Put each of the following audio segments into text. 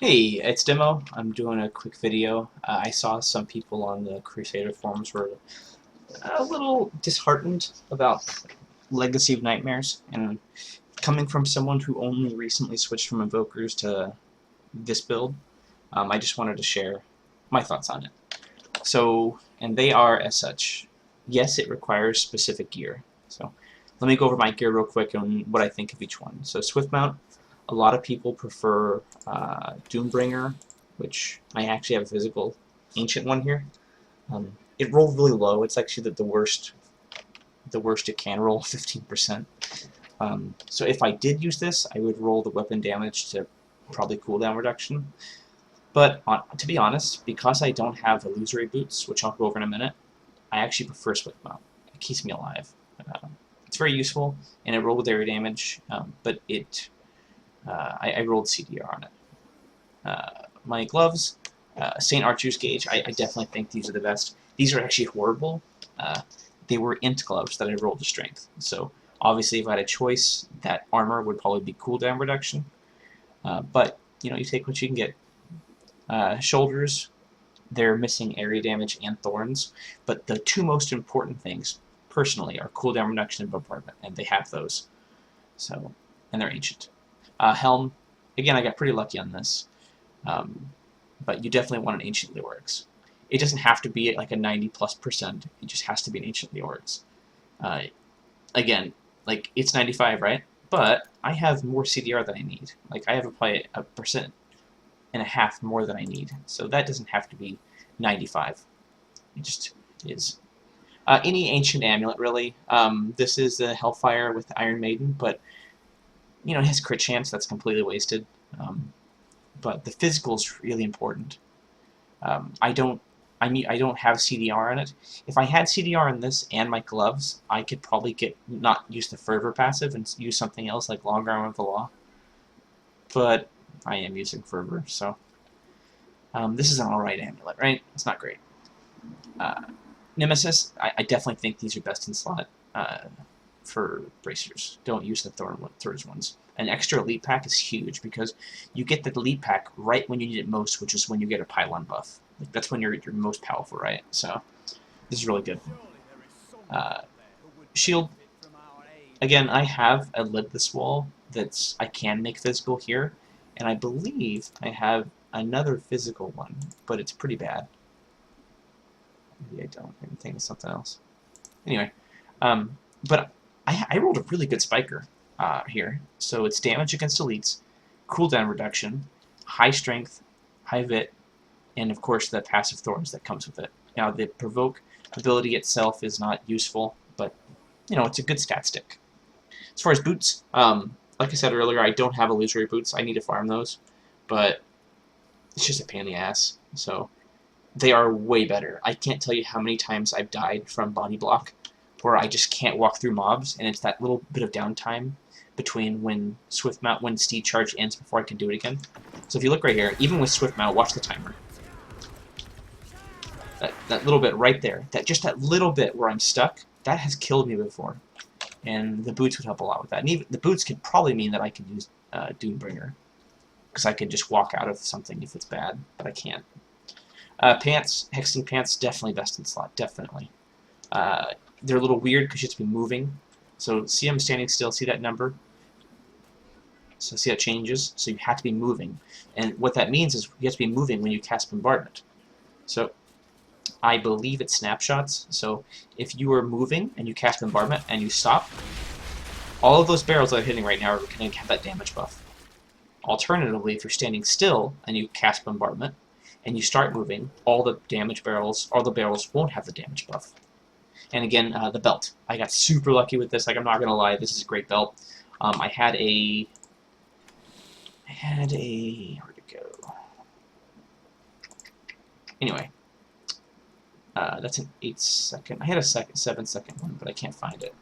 Hey, it's Demo. I'm doing a quick video. I saw some people on the Crusader forums were a little disheartened about Legacy of Nightmares, and coming from someone who only recently switched from Invokers to this build, I just wanted to share my thoughts on it. So, and they are as such. Yes, it requires specific gear. So, let me go over my gear real quick and what I think of each one. So, Swift Mount, a lot of people prefer Doombringer, which I actually have a physical ancient one here. It rolled really low. It's actually the worst it can roll, 15%. So if I did use this, I would roll the weapon damage to probably cooldown reduction. But to be honest, because I don't have illusory boots, which I'll go over in a minute, I actually prefer Swift Mount. It keeps me alive. It's very useful, and it rolled with area damage, but I rolled CDR on it. My gloves, St. Archer's Gauge, I definitely think these are the best. These are actually horrible. They were int gloves that I rolled to strength. So obviously if I had a choice, that armor would probably be cooldown reduction. But, you know, you take what you can get. Shoulders, they're missing area damage and thorns. But the two most important things, personally, are cooldown reduction and bombardment. And they have those. So, and they're ancient. Helm, again, I got pretty lucky on this. But you definitely want an Ancient Leorix. It doesn't have to be like a 90+%. It just has to be an Ancient Leorix. Again, like, it's 95, right? But I have more CDR than I need. Like, I have probably a percent and a half more than I need. So that doesn't have to be 95. It just is. Any Ancient Amulet, really. This is the Hellfire with the Iron Maiden, but, you know, his crit chance, that's completely wasted. But the physical is really important. I don't have CDR on it. If I had CDR on this and my gloves, I could probably not use the Fervor passive and use something else like Long Arm of the Law. But I am using Fervor, so this is an alright amulet, right? It's not great. Nemesis, I definitely think these are best in slot for bracers. Don't use the Thorns ones. An extra elite pack is huge because you get the elite pack right when you need it most, which is when you get a pylon buff. Like, that's when you're most powerful, right? So this is really good. Shield. Again, I have a lidless wall that's I can make physical here, and I believe I have another physical one, but it's pretty bad. Maybe I don't. Maybe I'm thinking of something else. Anyway, but I rolled a really good spiker here. So it's damage against elites, cooldown reduction, high strength, high vit, and of course the passive thorns that comes with it. Now the provoke ability itself is not useful, but you know, it's a good stat stick. As far as boots, like I said earlier, I don't have illusory boots. I need to farm those, but it's just a pain in the ass. So they are way better. I can't tell you how many times I've died from body block where I just can't walk through mobs, and it's that little bit of downtime between when Steed Charge ends before I can do it again. So if you look right here, even with Swift Mount, watch the timer. That little bit right there, just that little bit where I'm stuck, that has killed me before. And the boots would help a lot with that. And even the boots could probably mean that I could use Doombringer, because I could just walk out of something if it's bad, but I can't. Pants, Hexing Pants, definitely best in slot, definitely. They're a little weird because you have to be moving. So see I'm standing still, see that number? So see how it changes? So you have to be moving. And what that means is you have to be moving when you cast Bombardment. So I believe it's snapshots. So if you are moving and you cast Bombardment and you stop, all of those barrels that I'm hitting right now are going to have that damage buff. Alternatively, if you're standing still and you cast Bombardment and you start moving, all the barrels won't have the damage buff. And again, the belt. I got super lucky with this. Like, I'm not going to lie, this is a great belt. I had a... Where'd it go? Anyway. That's an 8-second. I had a 7-second one, but I can't find it.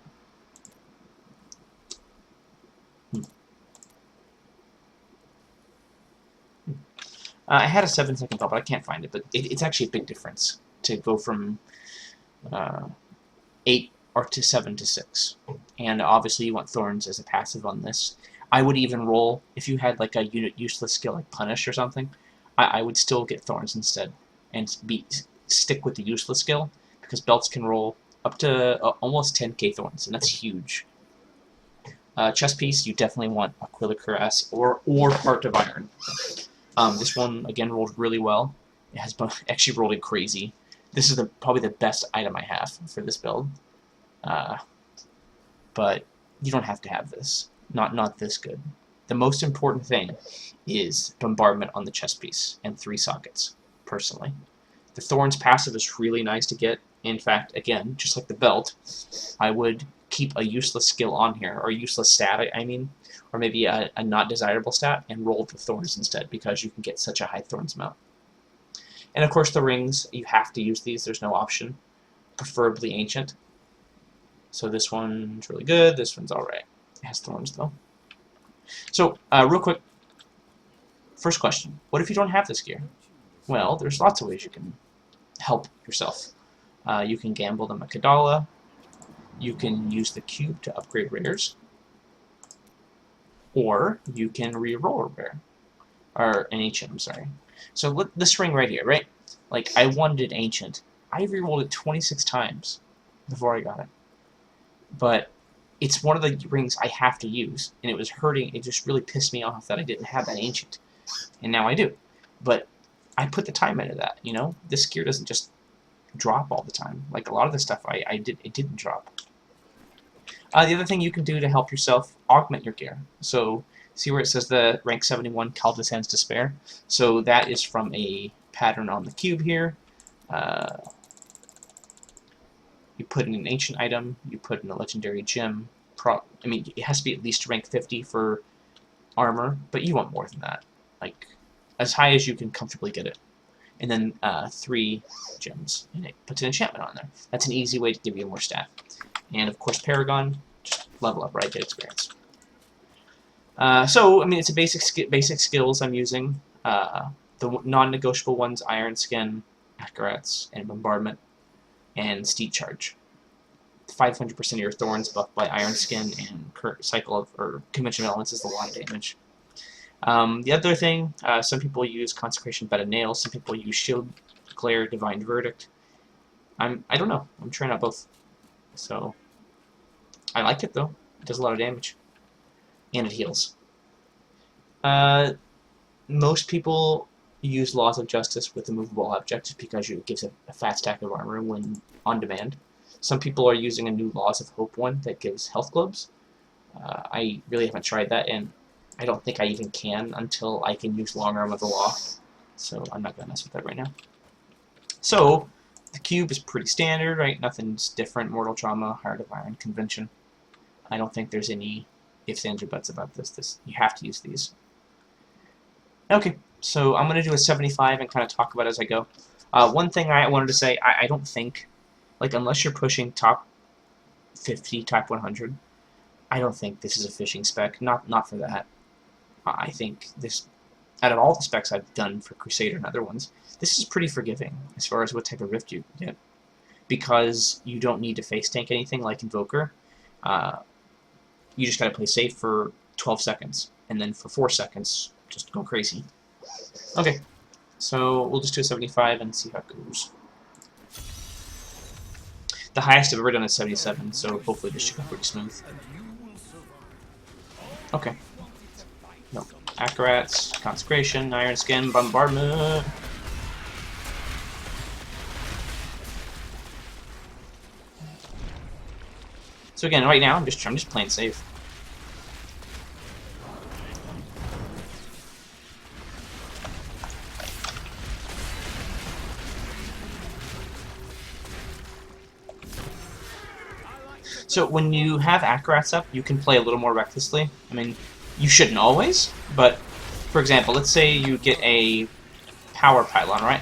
I had a 7-second belt, but I can't find it. But it's actually a big difference to go from 8 or to 7 to 6. And obviously you want Thorns as a passive on this. I would even roll, if you had like a useless skill like Punish or something, I would still get Thorns instead, and stick with the useless skill, because belts can roll up to almost 10k Thorns, and that's huge. Chest piece, you definitely want Aquila Cuirass or Heart of Iron. This one, again, rolled really well. It has actually rolled in crazy. This is probably the best item I have for this build. But you don't have to have this. Not this good. The most important thing is bombardment on the chest piece and 3 sockets, personally. The Thorns passive is really nice to get. In fact, again, just like the belt, I would keep a useless skill on here, or a useless stat, I mean, or maybe a not desirable stat, and roll the Thorns instead, because you can get such a high Thorns amount. And of course the rings, you have to use these, there's no option. Preferably Ancient. So this one's really good, this one's alright. It has Thorns though. So, real quick, first question. What if you don't have this gear? Well, there's lots of ways you can help yourself. You can gamble the Makadala. You can use the cube to upgrade rares. Or you can re-roll a rare. Or an ancient, I'm sorry. So this ring right here, right? Like, I wanted Ancient. I re-rolled it 26 times before I got it. But it's one of the rings I have to use, and it was hurting. It just really pissed me off that I didn't have that Ancient. And now I do. But I put the time into that, you know? This gear doesn't just drop all the time. Like, a lot of the stuff it didn't drop. The other thing you can do to help yourself, augment your gear. So, see where it says the rank 71 Caldesen's Despair? So that is from a pattern on the cube here. You put in an ancient item, you put in a legendary gem. I mean, it has to be at least rank 50 for armor, but you want more than that. Like, as high as you can comfortably get it. And then 3 gems, and it puts an enchantment on there. That's an easy way to give you more stat. And of course, Paragon, just level up, right? Get experience. So, I mean, it's a basic skills I'm using. The non-negotiable ones: Iron Skin, Acrobats, and Bombardment, and Steed Charge. 500% of your Thorns buffed by Iron Skin, and Cycle of Convention of Elements is a lot of damage. The other thing, some people use Consecration Bed of Nails, some people use Shield Glare, Divine Verdict. I don't know. I'm trying out both. So, I like it though. It does a lot of damage. And it heals. Most people use Laws of Justice with the movable object just because it gives a fat stack of armor when on demand. Some people are using a new Laws of Hope one that gives health globes. I really haven't tried that, and I don't think I even can until I can use Long Arm of the Law. So I'm not going to mess with that right now. So, the cube is pretty standard, right? Nothing's different. Mortal Trauma, Heart of Iron, Convention. I don't think there's any ifs, ands, or buts about this. You have to use these. Okay, so I'm going to do a 75 and kind of talk about it as I go. One thing I wanted to say, I don't think, like, unless you're pushing top 50, top 100, I don't think this is a fishing spec. Not for that. I think this, out of all the specs I've done for Crusader and other ones, this is pretty forgiving as far as what type of rift you get. Because you don't need to face tank anything like Invoker. You just gotta play safe for 12 seconds. And then for 4 seconds, just go crazy. Okay, so we'll just do a 75 and see how it goes. The highest I've ever done is 77, so hopefully this should go pretty smooth. Okay. No. Acrobats, Consecration, Iron Skin, Bombardment. So again, right now I'm just playing safe. So when you have Acrobats up, you can play a little more recklessly. I mean, you shouldn't always, but for example, let's say you get a power pylon, right?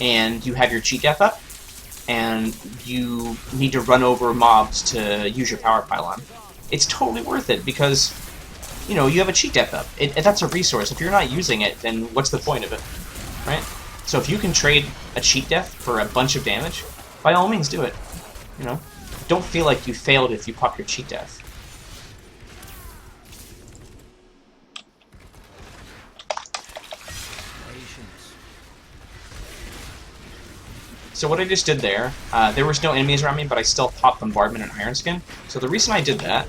And you have your cheat death up, and you need to run over mobs to use your power pylon. It's totally worth it because, you know, you have a cheat death up. That's a resource. If you're not using it, then what's the point of it, right? So if you can trade a cheat death for a bunch of damage, by all means do it, you know? don't feel like you failed if you pop your cheat death. So what I just did there, there was no enemies around me, but I still popped Bombardment and Iron Skin. So the reason I did that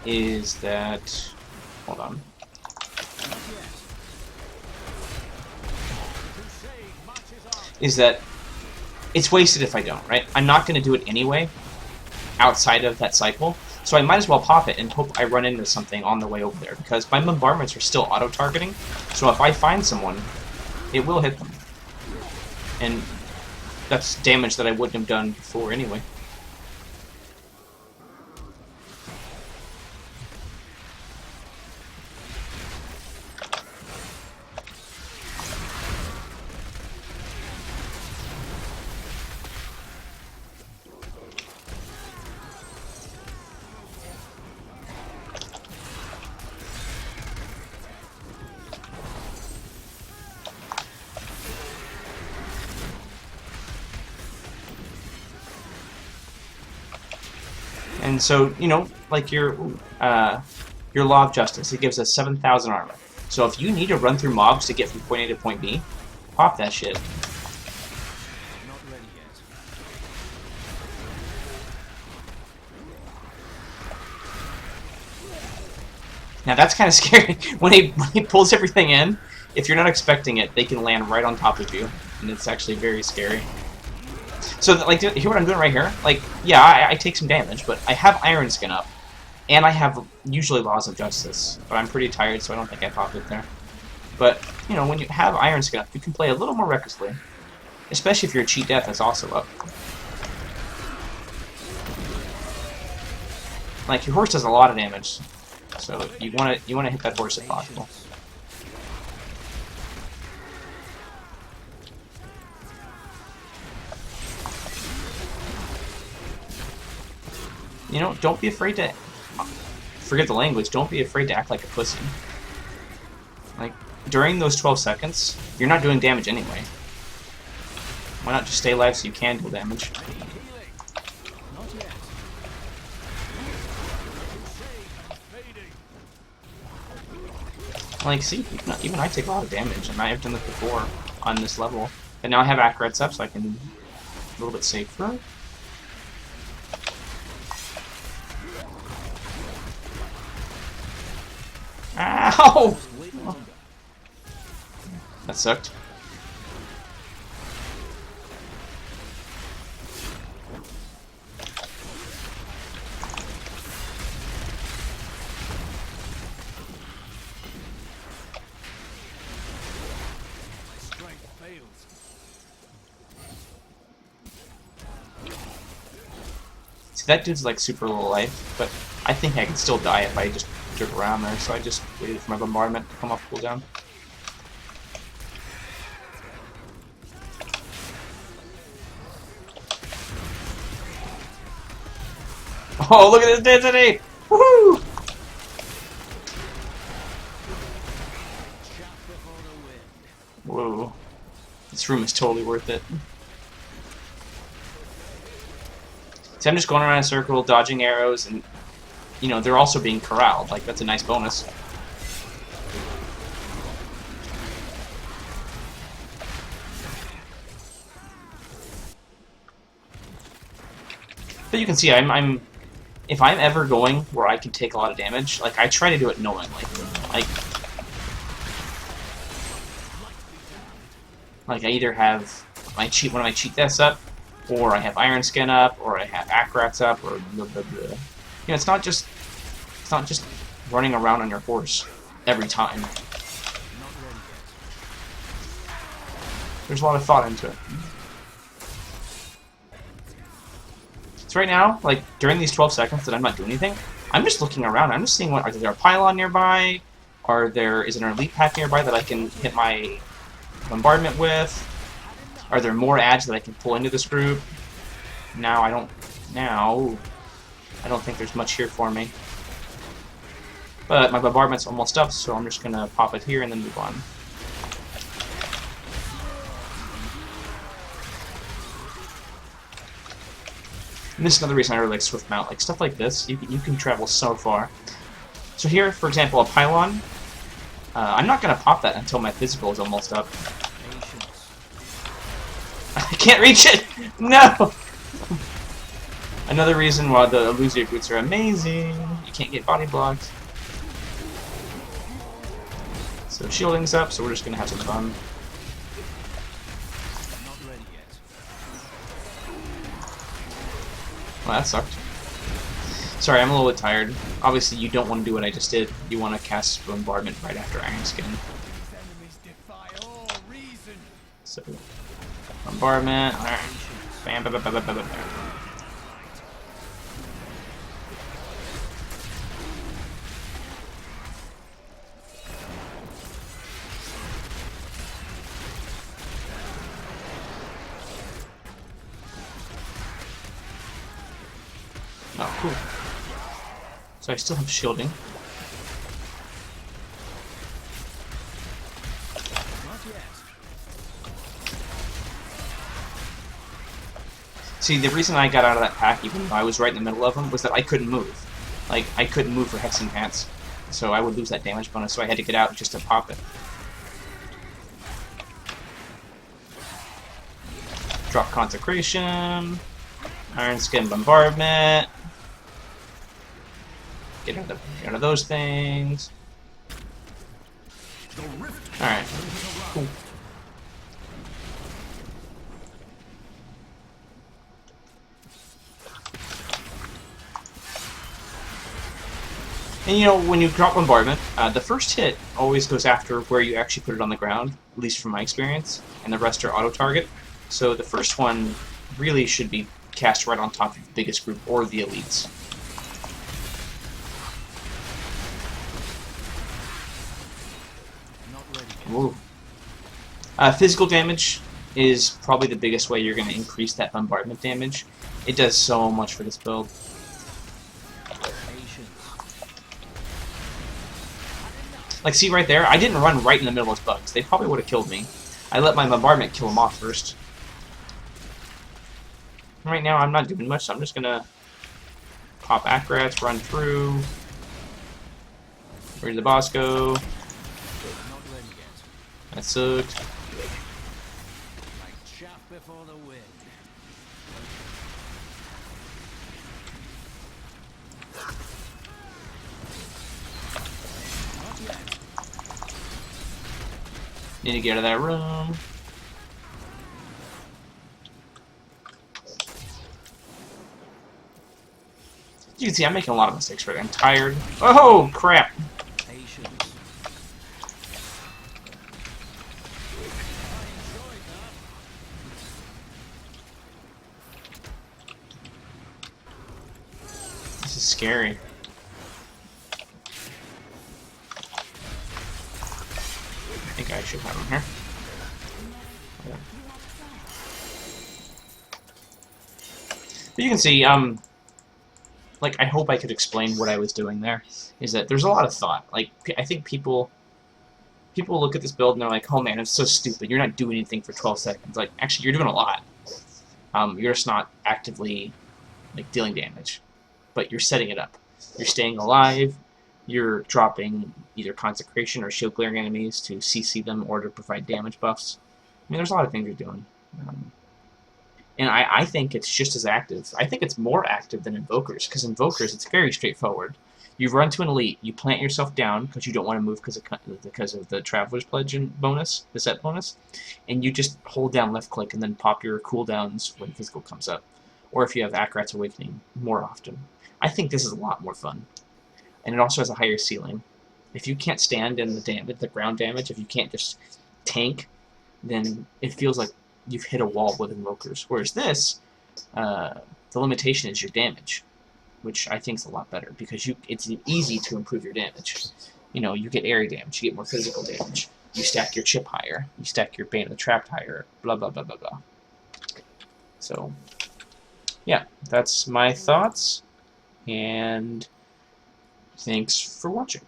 is that... Hold on. Is that it's wasted if I don't, right? I'm not going to do it anyway outside of that cycle, so I might as well pop it and hope I run into something on the way over there, because my bombardments are still auto-targeting, so if I find someone, it will hit them. And that's damage that I wouldn't have done before anyway. And so, you know, like your Law of Justice, it gives us 7,000 armor. So if you need to run through mobs to get from point A to point B, pop that shit. Not ready yet. Now that's kind of scary. When he pulls everything in, if you're not expecting it, they can land right on top of you, and it's actually very scary. So, like, hear what I'm doing right here? Like, yeah, I take some damage, but I have Iron Skin up, and I have usually Laws of Justice, but I'm pretty tired, so I don't think I popped it there. But, you know, when you have Iron Skin up, you can play a little more recklessly, especially if your cheat death is also up. Like, your horse does a lot of damage, so you want to hit that horse if possible. You know, don't be afraid to... Forget the language, don't be afraid to act like a pussy. Like, during those 12 seconds, you're not doing damage anyway. Why not just stay alive so you can deal damage? Like, see, even I take a lot of damage, and I have done this before on this level. But now I have Accurates up, so I can be a little bit safer. Ow! Oh. That sucked. See, that dude's like super low life, but I think I can still die if I just jerk around there, so I just waited for my bombardment to come off cooldown. Oh, look at this density! Woohoo! Whoa. This room is totally worth it. See, I'm just going around in a circle, dodging arrows, and, you know, they're also being corralled. Like, that's a nice bonus. But you can see, if I'm ever going where I can take a lot of damage, like, I try to do it knowingly. Like I either have one of my cheat deaths up, or I have Iron Skin up, or I have Accurates up, or blah, blah, blah. You know, it's not just running around on your horse every time. There's a lot of thought into it. So right now, like during these 12 seconds that I'm not doing anything, I'm just looking around. I'm just seeing what is there a pylon nearby? Is there an elite pack nearby that I can hit my bombardment with? Are there more ads that I can pull into this group? I don't think there's much here for me. But my bombardment's almost up, so I'm just gonna pop it here and then move on. And this is another reason I really like Swift Mount. Like, stuff like this, you can travel so far. So here, for example, a pylon, I'm not going to pop that until my physical is almost up. Patience. I can't reach it! No! Another reason why the illusory boots are amazing. You can't get body blocked. So shielding's up, so we're just going to have some fun. Not ready yet. Well, that sucked. Sorry, I'm a little bit tired. Obviously, you don't want to do what I just did. You want to cast Bombardment right after Iron Skin. These enemies defy all reason. So, Bombardment, Iron. Bam, bam, bam, bam, bam, bam, bam. Oh, cool. So I still have shielding. Not yet. See, the reason I got out of that pack, even though I was right in the middle of them, was that I couldn't move. Like, I couldn't move for Hexing Pants. So I would lose that damage bonus, so I had to get out just to pop it. Drop Consecration. Iron Skin Bombardment. Get out of those things. Alright. Cool. And you know, when you drop Bombardment, the first hit always goes after where you actually put it on the ground, at least from my experience, and the rest are auto-target. So the first one really should be cast right on top of the biggest group or the elites. Not ready yet. Ooh. Physical damage is probably the biggest way you're going to increase that bombardment damage. It does so much for this build. Patience. Like, see right there? I didn't run right in the middle of those bugs. They probably would have killed me. I let my bombardment kill them off first. Right now, I'm not doing much, so I'm just going to pop Acrats, run through. Where did the boss go? Not ready yet. That sucked. Like chaff before the wind. Not yet. Need to get out of that room. You can see I'm making a lot of mistakes right now. I'm tired. Oh, crap. Patience. This is scary. I think I should have him here. Yeah. But you can see, like, I hope I could explain what I was doing there, is that there's a lot of thought. Like, I think people look at this build and they're like, oh man, it's so stupid, you're not doing anything for 12 seconds. Like, actually, you're doing a lot. You're just not actively, like, dealing damage. But you're setting it up. You're staying alive, you're dropping either Consecration or Shield Glaring enemies to CC them or to provide damage buffs. I mean, there's a lot of things you're doing. And I think it's just as active. I think it's more active than Invokers, because Invokers, it's very straightforward. You run to an elite, you plant yourself down because you don't want to move because of the Traveler's Pledge and bonus, the set bonus, and you just hold down left click and then pop your cooldowns when physical comes up. Or if you have Akrat's Awakening more often. I think this is a lot more fun. And it also has a higher ceiling. If you can't stand in the damage, the ground damage, if you can't just tank, then it feels like you've hit a wall with Invokers. Whereas this, the limitation is your damage, which I think is a lot better because it's easy to improve your damage. You know, you get area damage, you get more physical damage, you stack your chip higher, you stack your Bane of the Trapped higher, blah blah blah blah blah. So, yeah, that's my thoughts, and thanks for watching.